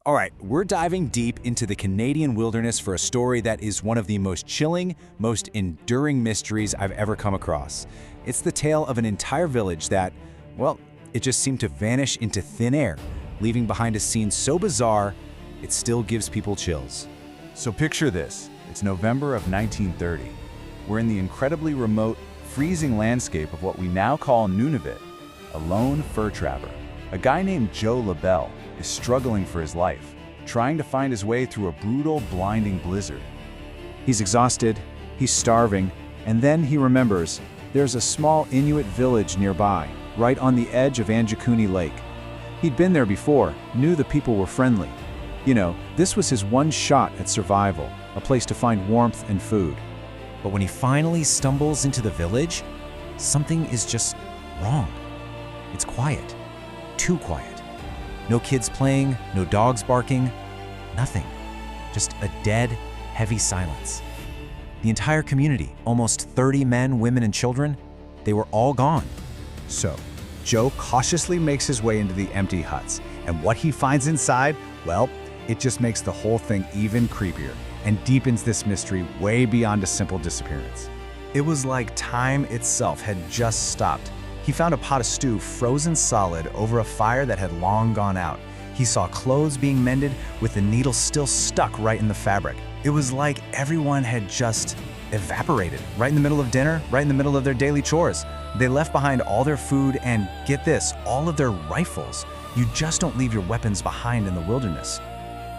All right, we're diving deep into the Canadian wilderness for a story that is one of the most chilling, most enduring mysteries I've ever come across. It's the tale of an entire village that, well, it just seemed to vanish into thin air, leaving behind a scene so bizarre, it still gives people chills. So picture this. It's November of 1930. We're in the incredibly remote, freezing landscape of what we now call Nunavut, a lone fur trapper. A guy named Joe Labelle is struggling for his life, trying to find his way through a brutal, blinding blizzard. He's exhausted, he's starving, and then he remembers there's a small Inuit village nearby, right on the edge of Anjikuni Lake. He'd been there before, knew the people were friendly. You know, this was his one shot at survival, a place to find warmth and food. But when he finally stumbles into the village, something is just wrong. It's quiet, too quiet. No kids playing, no dogs barking, nothing. Just a dead, heavy silence. The entire community, almost 30 men, women, and children, they were all gone. So, Joe cautiously makes his way into the empty huts, and what he finds inside, well, it just makes the whole thing even creepier and deepens this mystery way beyond a simple disappearance. It was like time itself had just stopped. He found a pot of stew frozen solid over a fire that had long gone out. He saw clothes being mended with the needle still stuck right in the fabric. It was like everyone had just evaporated right in the middle of dinner, right in the middle of their daily chores. They left behind all their food and, get this, all of their rifles. You just don't leave your weapons behind in the wilderness.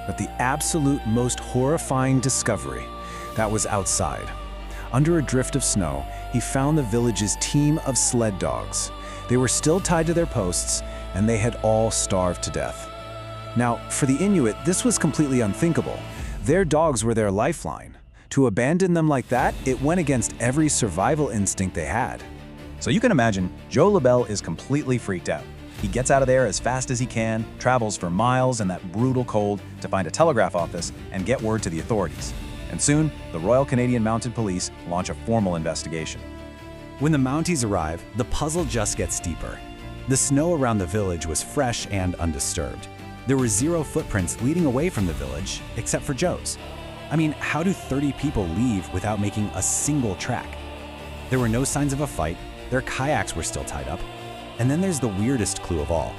But the absolute most horrifying discovery, that was outside. Under a drift of snow, he found the village's team of sled dogs. They were still tied to their posts, and they had all starved to death. Now, for the Inuit, this was completely unthinkable. Their dogs were their lifeline. To abandon them like that, it went against every survival instinct they had. So you can imagine, Joe Labelle is completely freaked out. He gets out of there as fast as he can, travels for miles in that brutal cold to find a telegraph office and get word to the authorities. And soon, the Royal Canadian Mounted Police launch a formal investigation. When the Mounties arrive, the puzzle just gets deeper. The snow around the village was fresh and undisturbed. There were 0 footprints leading away from the village, except for Joe's. I mean, how do 30 people leave without making a single track? There were no signs of a fight, their kayaks were still tied up. And then there's the weirdest clue of all.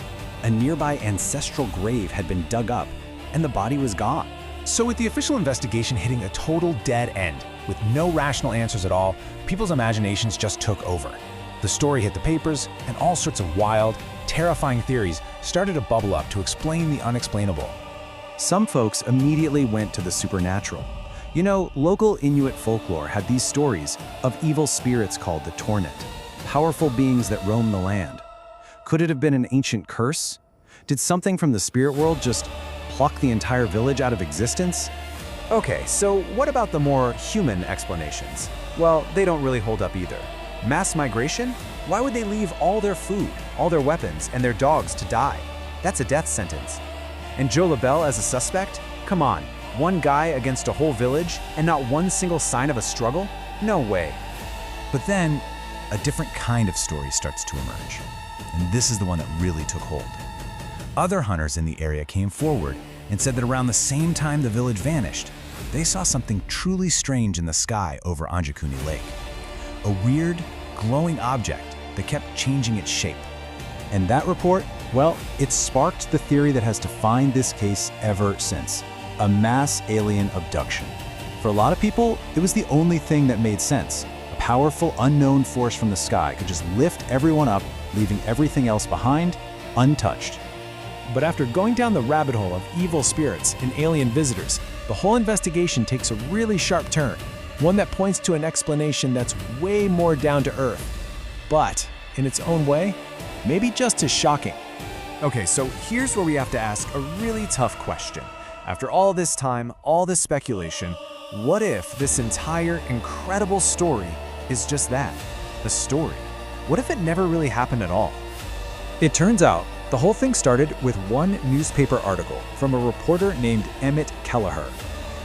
A nearby ancestral grave had been dug up, and the body was gone. So with the official investigation hitting a total dead end, with no rational answers at all, people's imaginations just took over. The story hit the papers, and all sorts of wild, terrifying theories started to bubble up to explain the unexplainable. Some folks immediately went to the supernatural. You know, local Inuit folklore had these stories of evil spirits called the Tornet, powerful beings that roam the land. Could it have been an ancient curse? Did something from the spirit world just pluck the entire village out of existence? Okay, so what about the more human explanations? Well, they don't really hold up either. Mass migration? Why would they leave all their food, all their weapons, and their dogs to die? That's a death sentence. And Joe Labelle as a suspect? Come on, one guy against a whole village and not one single sign of a struggle? No way. But then, a different kind of story starts to emerge. And this is the one that really took hold. Other hunters in the area came forward and said that around the same time the village vanished, they saw something truly strange in the sky over Anjikuni Lake. A weird, glowing object that kept changing its shape. And that report, well, it sparked the theory that has defined this case ever since: a mass alien abduction. For a lot of people, it was the only thing that made sense. A powerful, unknown force from the sky could just lift everyone up, leaving everything else behind, untouched. But after going down the rabbit hole of evil spirits and alien visitors, the whole investigation takes a really sharp turn, one that points to an explanation that's way more down to earth, but, in its own way, maybe just as shocking. Okay, so here's where we have to ask a really tough question. After all this time, all this speculation, what if this entire incredible story is just that, a story? What if it never really happened at all? It turns out, the whole thing started with one newspaper article from a reporter named Emmett Kelleher.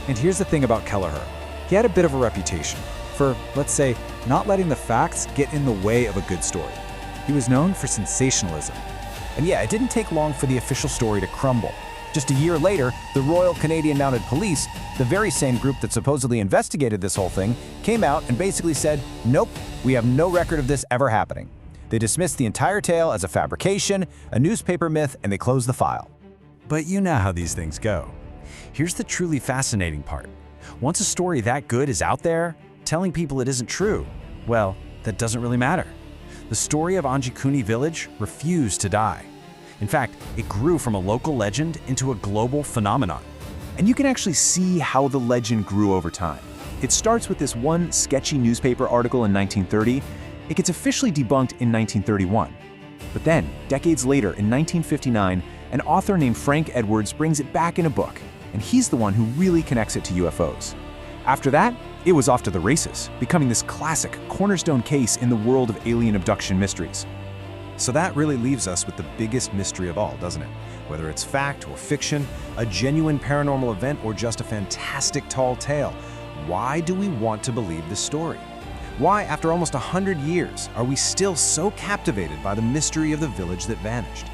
And here's the thing about Kelleher. He had a bit of a reputation for, let's say, not letting the facts get in the way of a good story. He was known for sensationalism. And yeah, it didn't take long for the official story to crumble. Just a year later, the Royal Canadian Mounted Police, the very same group that supposedly investigated this whole thing, came out and basically said, nope, we have no record of this ever happening. They dismissed the entire tale as a fabrication, a newspaper myth, and they closed the file. But you know how these things go. Here's the truly fascinating part. Once a story that good is out there, telling people it isn't true, well, that doesn't really matter. The story of Anjikuni Village refused to die. In fact, it grew from a local legend into a global phenomenon. And you can actually see how the legend grew over time. It starts with this one sketchy newspaper article in 1930. It gets officially debunked in 1931. But then, decades later, in 1959, an author named Frank Edwards brings it back in a book, and he's the one who really connects it to UFOs. After that, it was off to the races, becoming this classic, cornerstone case in the world of alien abduction mysteries. So that really leaves us with the biggest mystery of all, doesn't it? Whether it's fact or fiction, a genuine paranormal event, or just a fantastic tall tale, why do we want to believe this story? Why, after almost 100 years, are we still so captivated by the mystery of the village that vanished?